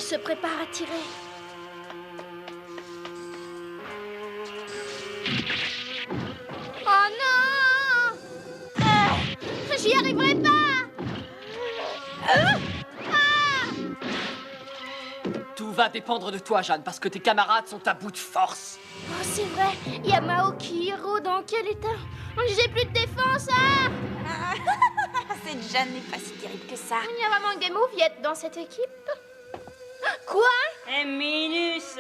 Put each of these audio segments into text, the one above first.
se prépare à tirer. Oh non! J'y arriverai pas! Tout va dépendre de toi, Jeanne, parce que tes camarades sont à bout de force. Oh, c'est vrai, il y a Maoki, Hiro, dans quel état? J'ai plus de défense, hein! Cette Jeanne n'est pas si terrible que ça. Il y a vraiment que des mauviettes dans cette équipe. Quoi? Hé, Minus!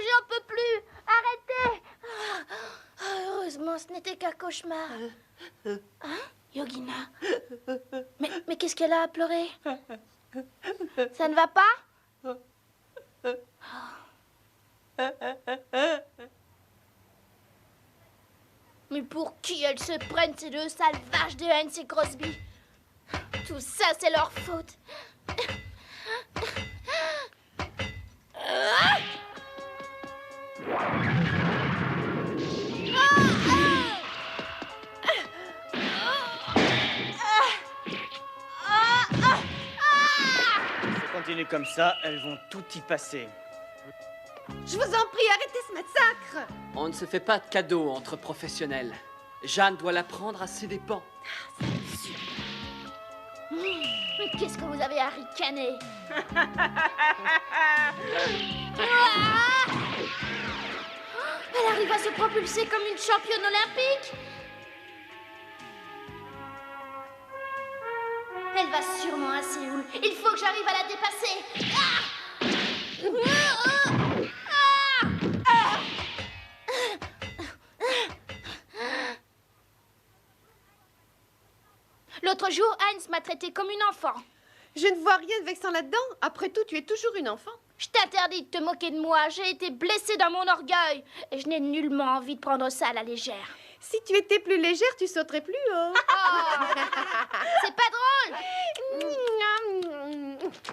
J'en peux plus. Arrêtez. Heureusement, ce n'était qu'un cauchemar. Hein, Yogina? Mais qu'est-ce qu'elle a à pleurer? Ça ne va pas? Mais pour qui elles se prennent, ces deux sales vaches de Heinz et Crosby? Tout ça, c'est leur faute. Si ça continue comme ça, elles vont tout y passer. Je vous en prie, arrêtez ce massacre. On ne se fait pas de cadeaux entre professionnels. Jeanne doit l'apprendre à ses dépens. Mais qu'est-ce que vous avez à ricaner? Elle arrive à se propulser comme une championne olympique. Elle va sûrement à Séoul. Il faut que j'arrive à la dépasser. L'autre jour, Heinz m'a traité comme une enfant. Je ne vois rien de vexant là-dedans. Après tout, tu es toujours une enfant. Je t'interdis de te moquer de moi. J'ai été blessée dans mon orgueil. Et je n'ai nullement envie de prendre ça à la légère. Si tu étais plus légère, tu sauterais plus haut. Oh, c'est pas drôle.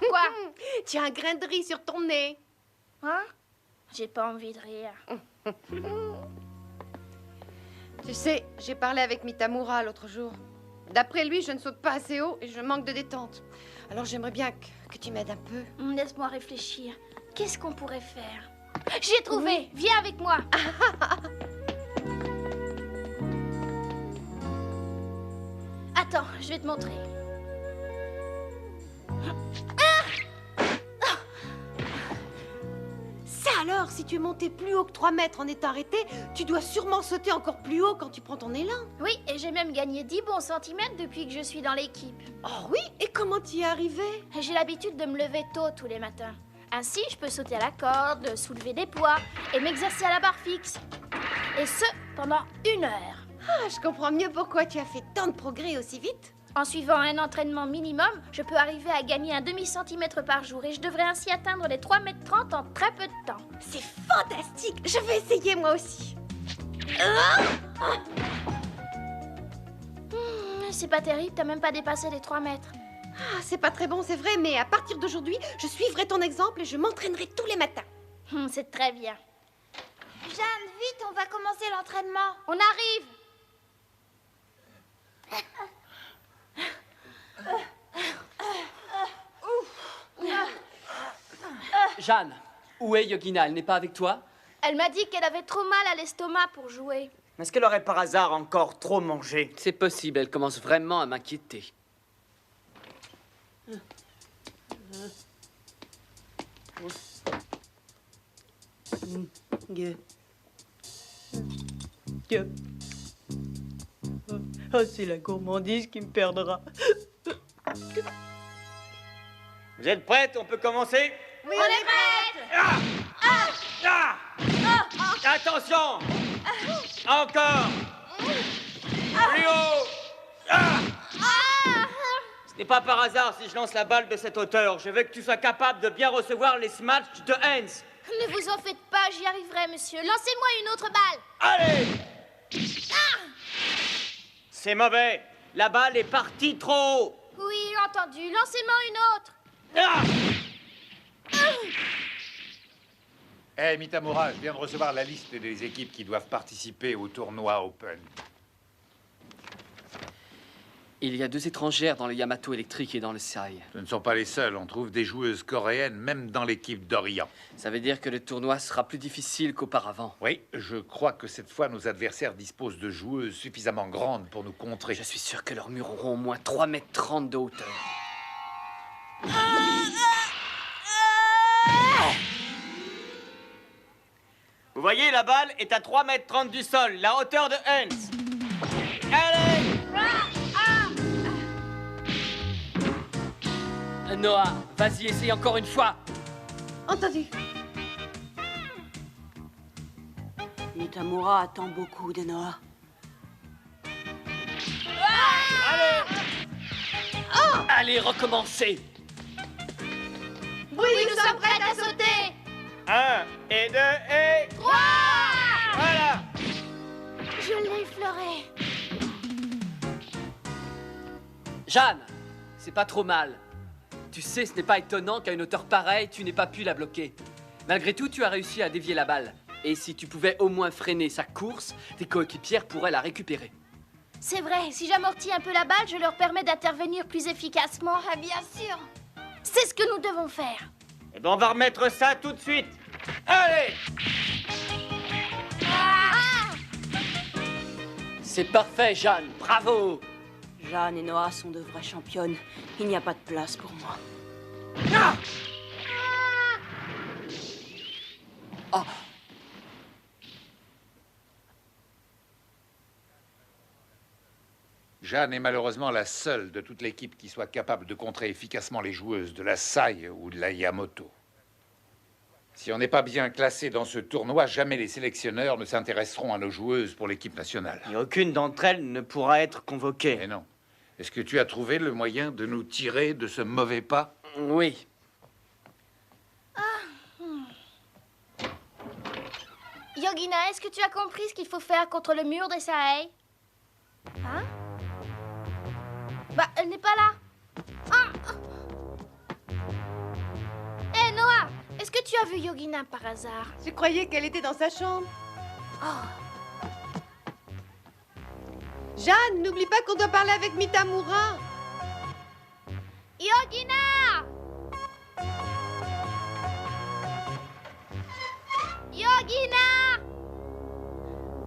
Quoi? Tu as un grain de riz sur ton nez. Hein? J'ai pas envie de rire. Tu sais, j'ai parlé avec Mitamura l'autre jour. D'après lui, je ne saute pas assez haut et je manque de détente. Alors j'aimerais bien que tu m'aides un peu. Laisse-moi réfléchir. Qu'est-ce qu'on pourrait faire? J'ai trouvé. Oui. Viens avec moi. Attends, je vais te montrer. Ça alors, si tu es monté plus haut que 3 mètres en étant arrêté, tu dois sûrement sauter encore plus haut quand tu prends ton élan. Oui, et j'ai même gagné 10 bons centimètres depuis que je suis dans l'équipe. Oh oui? Et comment tu y es arrivé? J'ai l'habitude de me lever tôt tous les matins. Ainsi, je peux sauter à la corde, soulever des poids et m'exercer à la barre fixe. Et ce, pendant 1 heure. Ah, je comprends mieux pourquoi tu as fait tant de progrès aussi vite. En suivant un entraînement minimum, je peux arriver à gagner un demi-centimètre par jour et je devrais ainsi atteindre les 3,30 m en très peu de temps. C'est fantastique! Je vais essayer moi aussi. C'est pas terrible, t'as même pas dépassé les 3 mètres. Ah, c'est pas très bon, c'est vrai, mais à partir d'aujourd'hui, je suivrai ton exemple et je m'entraînerai tous les matins. C'est très bien. Jeanne, vite, on va commencer l'entraînement. On arrive! Jeanne, où est Yogina? Elle n'est pas avec toi? Elle m'a dit qu'elle avait trop mal à l'estomac pour jouer. Est-ce qu'elle aurait par hasard encore trop mangé? C'est possible, elle commence vraiment à m'inquiéter. Oh, c'est la gourmandise qui me perdra. Vous êtes prêtes? On peut commencer? Oui, on est prête. Attention! Encore! Plus haut! Ce n'est pas par hasard si je lance la balle de cette hauteur. Je veux que tu sois capable de bien recevoir les smatchs de Heinz. Ne vous en faites pas, j'y arriverai, monsieur. Lancez-moi une autre balle. Allez! C'est mauvais. La balle est partie trop haut. Oui, entendu. Lancez-moi une autre. Ah! Hey, Mitamura, je viens de recevoir la liste des équipes qui doivent participer au tournoi Open. Il y a 2 étrangères dans le Yamato électrique et dans le Sai. Ce ne sont pas les seuls, on trouve des joueuses coréennes, même dans l'équipe d'Orient. Ça veut dire que le tournoi sera plus difficile qu'auparavant. Oui, je crois que cette fois, nos adversaires disposent de joueuses suffisamment grandes pour nous contrer. Je suis sûr que leurs murs auront au moins 3,30 m de hauteur. Vous voyez, la balle est à 3,30 m du sol, la hauteur de Hans. Allez! Noah, vas-y, essaye encore une fois. Entendu. Mitamura attend beaucoup de Noah. Allez, recommencez. Oui, nous sommes prêts à sauter. 1 et 2 et... 3. Voilà! Je l'ai effleuré. Jeanne, c'est pas trop mal. Tu sais, ce n'est pas étonnant qu'à une hauteur pareille, tu n'aies pas pu la bloquer. Malgré tout, tu as réussi à dévier la balle. Et si tu pouvais au moins freiner sa course, tes coéquipières pourraient la récupérer. C'est vrai, si j'amortis un peu la balle, je leur permets d'intervenir plus efficacement. Ah, bien sûr. C'est ce que nous devons faire. Eh ben, on va remettre ça tout de suite. Allez! C'est parfait, Jeanne. Bravo. Jeanne et Noah sont de vraies championnes. Il n'y a pas de place pour moi. Oh. Jeanne est malheureusement la seule de toute l'équipe qui soit capable de contrer efficacement les joueuses de la Sai ou de la Yamato. Si on n'est pas bien classé dans ce tournoi, jamais les sélectionneurs ne s'intéresseront à nos joueuses pour l'équipe nationale. Et aucune d'entre elles ne pourra être convoquée. Mais non. Est-ce que tu as trouvé le moyen de nous tirer de ce mauvais pas? Oui. Yogina, est-ce que tu as compris ce qu'il faut faire contre le mur des Sae? Hein? Bah, elle n'est pas là. Ah! Hé, Noah, est-ce que tu as vu Yogina par hasard? Je croyais qu'elle était dans sa chambre. Oh, Jeanne, n'oublie pas qu'on doit parler avec Mitamura. Yogina! Yogina!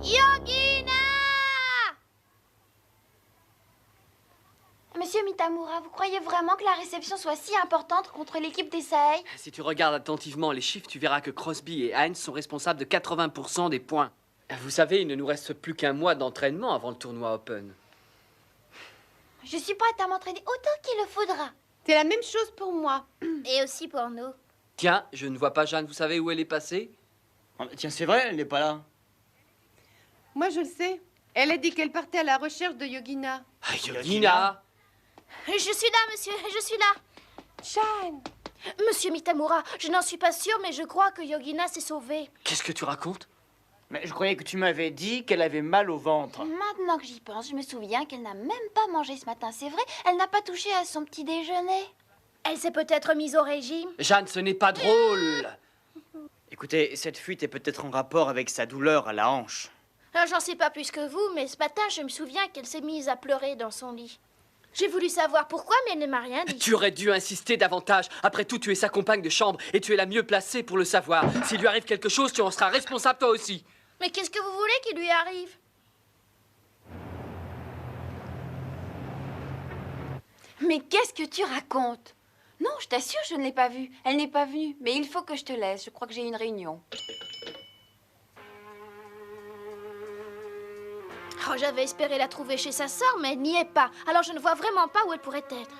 Yogina! Monsieur Mitamura, vous croyez vraiment que la réception soit si importante contre l'équipe des Sae? Si tu regardes attentivement les chiffres, tu verras que Crosby et Heinz sont responsables de 80% des points. Vous savez, il ne nous reste plus qu'un mois d'entraînement avant le tournoi Open. Je suis prête à m'entraîner autant qu'il le faudra. C'est la même chose pour moi. Et aussi pour nous. Tiens, je ne vois pas Jeanne. Vous savez où elle est passée? Oh, mais tiens, c'est vrai, elle n'est pas là. Moi, je le sais. Elle a dit qu'elle partait à la recherche de Yogina. Ah, Yogina! Je suis là, monsieur, je suis là. Jeanne! Monsieur Mitamura, je n'en suis pas sûre, mais je crois que Yogina s'est sauvée. Qu'est-ce que tu racontes? Mais je croyais que tu m'avais dit qu'elle avait mal au ventre. Maintenant que j'y pense, je me souviens qu'elle n'a même pas mangé ce matin. C'est vrai, elle n'a pas touché à son petit déjeuner. Elle s'est peut-être mise au régime. Jeanne, ce n'est pas drôle. Écoutez, cette fuite est peut-être en rapport avec sa douleur à la hanche. Alors, j'en sais pas plus que vous, mais ce matin, je me souviens qu'elle s'est mise à pleurer dans son lit. J'ai voulu savoir pourquoi, mais elle ne m'a rien dit. Tu aurais dû insister davantage. Après tout, tu es sa compagne de chambre et tu es la mieux placée pour le savoir. S'il lui arrive quelque chose, tu en seras responsable toi aussi. Mais qu'est-ce que vous voulez qu'il lui arrive? Mais qu'est-ce que tu racontes? Non, je t'assure, je ne l'ai pas vue. Elle n'est pas venue. Mais il faut que je te laisse. Je crois que j'ai une réunion. Oh, j'avais espéré la trouver chez sa sœur, mais elle n'y est pas. Alors je ne vois vraiment pas où elle pourrait être.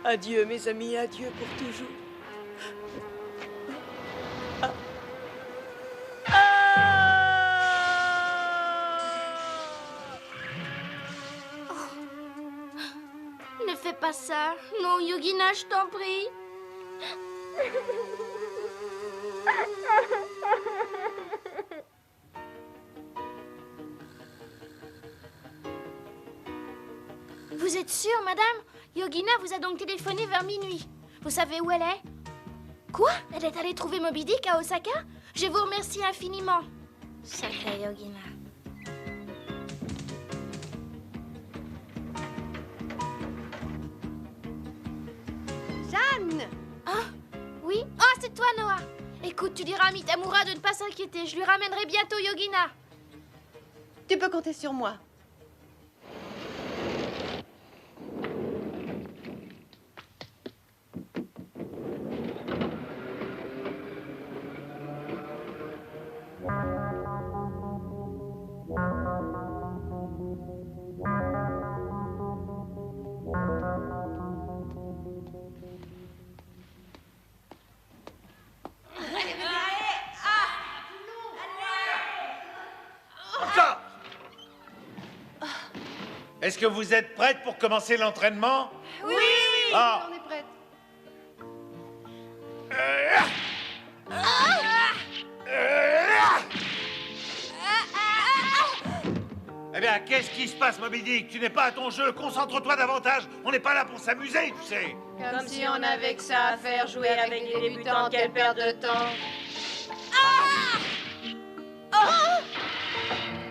Adieu, mes amis, adieu pour toujours. Ne fais pas ça. Non, Yogina, je t'en prie. Vous êtes sûre, madame? Yogina vous a donc téléphoné vers minuit. Vous savez où elle est? Quoi? Elle est allée trouver Moby Dick à Osaka? Je vous remercie infiniment. Sacrée Yogina. Jeanne! Ah, oui? Ah, c'est toi, Noah. Écoute, tu diras à Mitamura de ne pas s'inquiéter. Je lui ramènerai bientôt Yogina. Tu peux compter sur moi. Encore! Est-ce que vous êtes prête pour commencer l'entraînement? Oui! Ah. On est prête. Eh bien, qu'est-ce qui se passe, Moby Dick? Tu n'es pas à ton jeu, concentre-toi davantage. On n'est pas là pour s'amuser, tu sais. Comme si on avait que ça à faire, jouer avec les débutants, quelle perte de temps.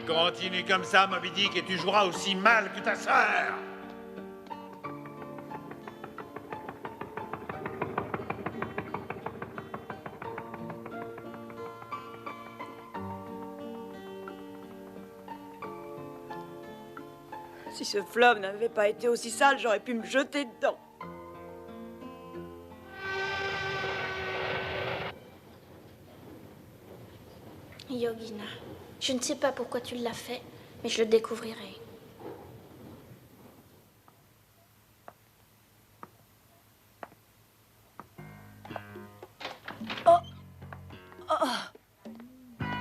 Continue comme ça, Moby Dick, et tu joueras aussi mal que ta sœur. Si ce fleuve n'avait pas été aussi sale, j'aurais pu me jeter dedans. Yogina, je ne sais pas pourquoi tu l'as fait, mais je le découvrirai.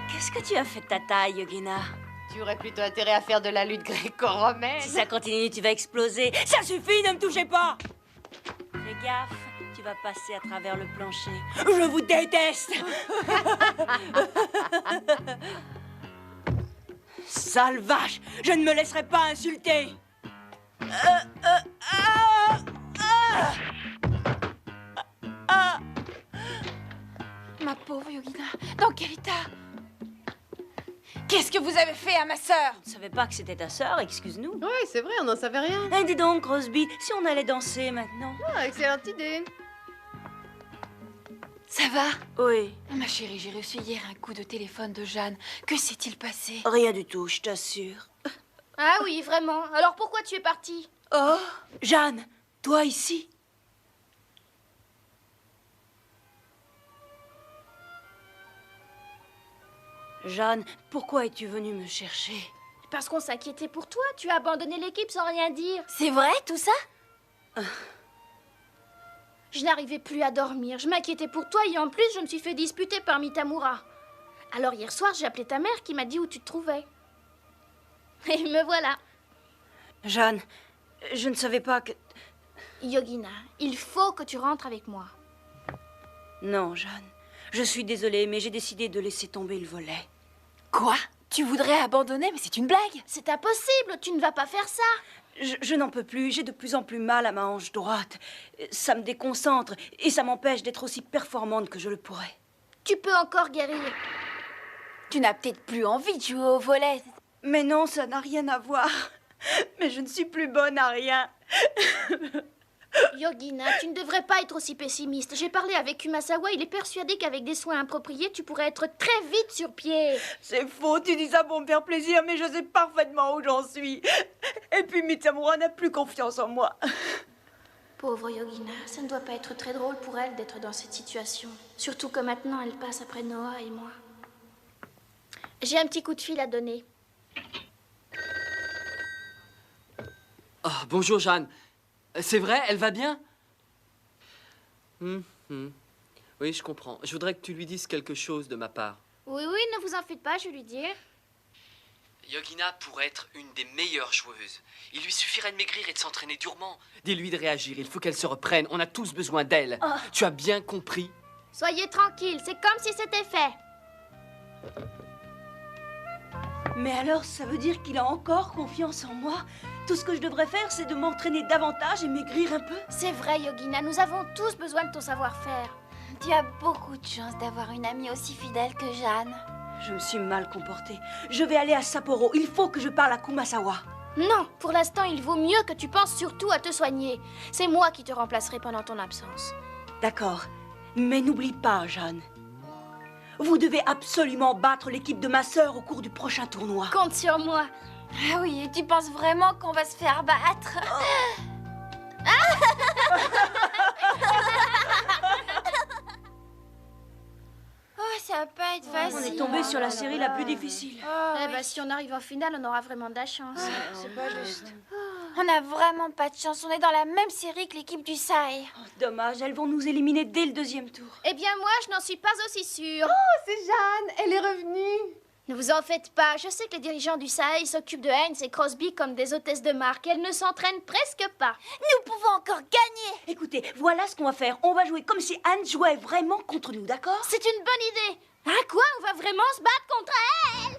Qu'est-ce que tu as fait de ta taille, Yogina? Tu aurais plutôt intérêt à faire de la lutte gréco-romaine. Si ça continue, tu vas exploser. Ça suffit, ne me touchez pas! Fais gaffe, tu vas passer à travers le plancher. Je vous déteste! Sale vache, je ne me laisserai pas insulter! Ma pauvre Yogina, dans quel état? Qu'est-ce que vous avez fait à ma sœur? Je ne savais pas que c'était ta sœur, excuse-nous. Oui, c'est vrai, on n'en savait rien. Eh, dis donc, Crosby, si on allait danser maintenant? Ah, excellente idée. Ça va? Oui. Ma chérie, j'ai reçu hier un coup de téléphone de Jeanne. Que s'est-il passé? Rien du tout, je t'assure. Ah oui, vraiment. Alors pourquoi tu es partie? Oh, Jeanne, toi ici? Jeanne, pourquoi es-tu venue me chercher? Parce qu'on s'inquiétait pour toi. Tu as abandonné l'équipe sans rien dire. C'est vrai, tout ça? Je n'arrivais plus à dormir. Je m'inquiétais pour toi et en plus, je me suis fait disputer par Mitamura. Alors hier soir, j'ai appelé ta mère qui m'a dit où tu te trouvais. Et me voilà. Jeanne, je ne savais pas que... Yogina, il faut que tu rentres avec moi. Non, Jeanne, je suis désolée, mais j'ai décidé de laisser tomber le volet. Quoi? Tu voudrais abandonner, mais c'est une blague. C'est impossible, tu ne vas pas faire ça. Je n'en peux plus, j'ai de plus en plus mal à ma hanche droite. Ça me déconcentre et ça m'empêche d'être aussi performante que je le pourrais. Tu peux encore guérir. Tu n'as peut-être plus envie de jouer au volet. Mais non, ça n'a rien à voir. Mais je ne suis plus bonne à rien. Yogina, tu ne devrais pas être aussi pessimiste. J'ai parlé avec Kumasawa, il est persuadé qu'avec des soins appropriés, tu pourrais être très vite sur pied. C'est faux, tu dis ça pour me faire plaisir, mais je sais parfaitement où j'en suis. Et puis Mitamura n'a plus confiance en moi. Pauvre Yogina, ça ne doit pas être très drôle pour elle d'être dans cette situation. Surtout que maintenant, elle passe après Noah et moi. J'ai un petit coup de fil à donner. Oh, bonjour, Jeanne. C'est vrai, elle va bien? Oui, je comprends. Je voudrais que tu lui dises quelque chose de ma part. Oui, ne vous en faites pas, je vais lui dire. Yogina pourrait être une des meilleures joueuses. Il lui suffirait de maigrir et de s'entraîner durement. Dis-lui de réagir, il faut qu'elle se reprenne. On a tous besoin d'elle. Tu as bien compris? Soyez tranquille, c'est comme si c'était fait. Mais alors, ça veut dire qu'il a encore confiance en moi? Tout ce que je devrais faire, c'est de m'entraîner davantage et maigrir un peu? C'est vrai, Yogina, nous avons tous besoin de ton savoir-faire. Tu as beaucoup de chance d'avoir une amie aussi fidèle que Jeanne. Je me suis mal comportée. Je vais aller à Sapporo. Il faut que je parle à Kumasawa. Non, pour l'instant, il vaut mieux que tu penses surtout à te soigner. C'est moi qui te remplacerai pendant ton absence. D'accord. Mais n'oublie pas, Jeanne. Vous devez absolument battre l'équipe de ma sœur au cours du prochain tournoi. Compte sur moi. Ah oui, et tu penses vraiment qu'on va se faire battre? Oh, ça va pas être facile. On est tombé sur la série la plus difficile. Eh ben, si on arrive en finale, on aura vraiment de la chance. C'est pas juste. On a vraiment pas de chance. On est dans la même série que l'équipe du SAI. Oh, dommage, elles vont nous éliminer dès le deuxième tour. Eh bien, moi, je n'en suis pas aussi sûre. C'est Jeanne, elle est revenue. Ne vous en faites pas. Je sais que les dirigeants du SAI s'occupent de Heinz et Crosby comme des hôtesses de marque. Elles ne s'entraînent presque pas. Nous pouvons encore gagner. Écoutez, voilà ce qu'on va faire. On va jouer comme si Anne jouait vraiment contre nous, d'accord? C'est une bonne idée. Hein, quoi? On va vraiment se battre contre elle?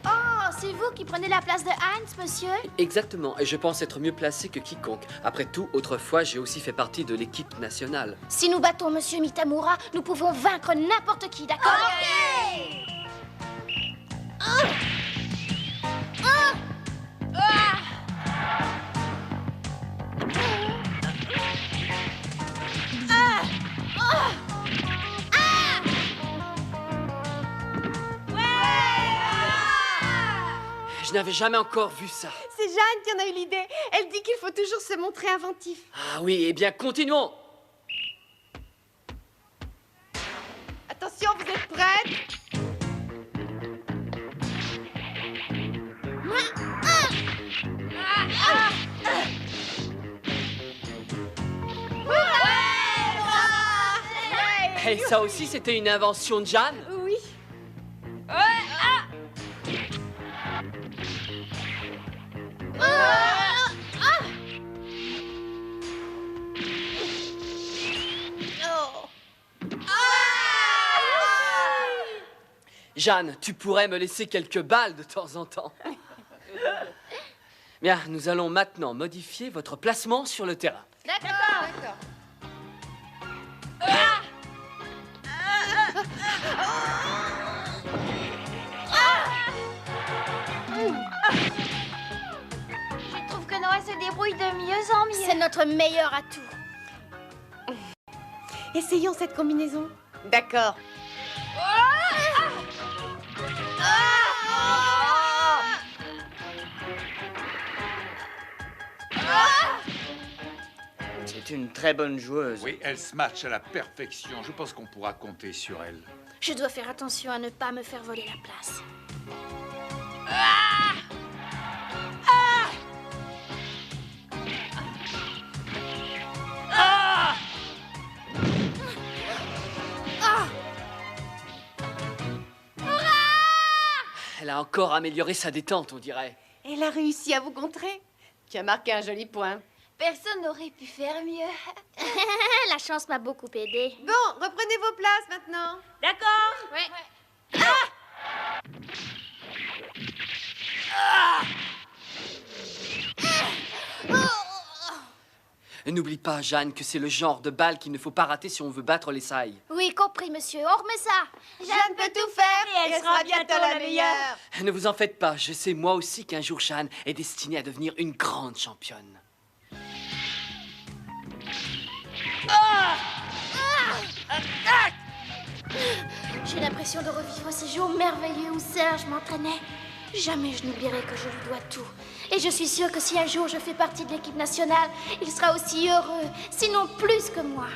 Oh, c'est vous qui prenez la place de Heinz, monsieur? Exactement, et je pense être mieux placé que quiconque. Après tout, autrefois, j'ai aussi fait partie de l'équipe nationale. Si nous battons monsieur Mitamura, nous pouvons vaincre n'importe qui, d'accord? Je n'avais jamais encore vu ça. C'est Jeanne qui en a eu l'idée. Elle dit qu'il faut toujours se montrer inventif. Ah oui, eh bien, continuons. Attention, vous êtes prêtes? Et ça aussi, c'était une invention de Jeanne? Oui. Jeanne, tu pourrais me laisser quelques balles de temps en temps. Bien, nous allons maintenant modifier votre placement sur le terrain. D'accord. Je trouve que Noah se débrouille de mieux en mieux. C'est notre meilleur atout. Essayons cette combinaison. D'accord. C'est une très bonne joueuse. Oui, elle se match à la perfection. Je pense qu'on pourra compter sur elle. Je dois faire attention à ne pas me faire voler la place. Elle a encore amélioré sa détente, on dirait. Elle a réussi à vous contrer. Tu as marqué un joli point. Personne n'aurait pu faire mieux. La chance m'a beaucoup aidée. Bon, reprenez vos places maintenant. D'accord? Ouais. N'oublie pas, Jeanne, que c'est le genre de balle qu'il ne faut pas rater si on veut battre les Saï. Oui, compris, monsieur. On remet ça. Jeanne peut tout faire Et elle sera bientôt la meilleure. Ne vous en faites pas, je sais moi aussi qu'un jour Jeanne est destinée à devenir une grande championne. J'ai l'impression de revivre ces jours merveilleux où Serge m'entraînait. Jamais je n'oublierai que je lui dois tout. Et je suis sûre que si un jour je fais partie de l'équipe nationale, il sera aussi heureux, sinon plus que moi.